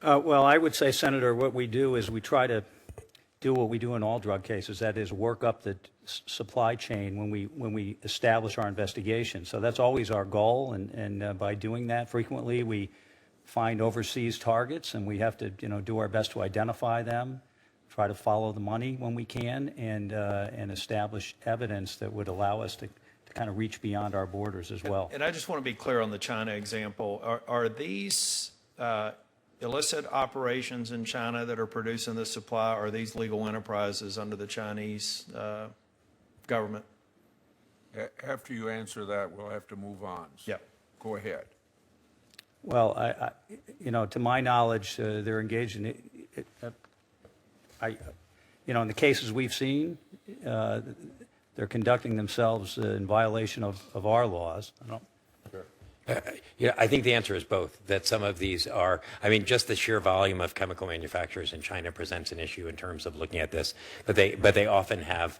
Well, I would say, Senator, what we do is we try to do what we do in all drug cases, that is work up the supply chain when we establish our investigation. So that's always our goal, and by doing that frequently, we find overseas targets, and we have to do our best to identify them, try to follow the money when we can, and establish evidence that would allow us to kind of reach beyond our borders as well. And I just want to be clear on the China example. Are these illicit operations in China that are producing the supply, or are these legal enterprises under the Chinese government? After you answer that, we'll have to move on. So Yep. go ahead. Well, to my knowledge, they're engaged in in the cases we've seen, they're conducting themselves in violation of our laws. I don't. I think the answer is both, that some of these are, just the sheer volume of chemical manufacturers in China presents an issue in terms of looking at this, but they often have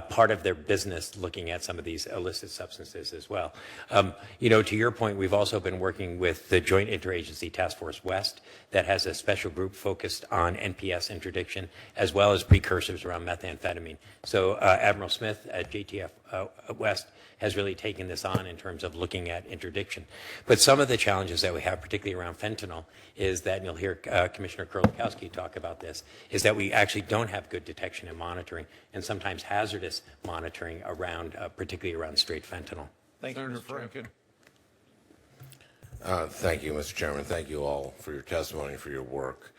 part of their business looking at some of these illicit substances as well. To your point, we've also been working with the Joint Interagency Task Force West that has a special group focused on NPS interdiction, as well as precursors around methamphetamine. So Admiral Smith at JTF West has really taken this on in terms of looking at interdiction. But some of the challenges that we have, particularly around fentanyl, is that, and you'll hear Commissioner Kurlikowski talk about this, is that we actually don't have good detection and monitoring, and sometimes hazardous monitoring around, particularly around straight fentanyl. Thank you, Senator Mr. Chairman. Franken. Thank you, Mr. Chairman. Thank you all for your testimony, for your work.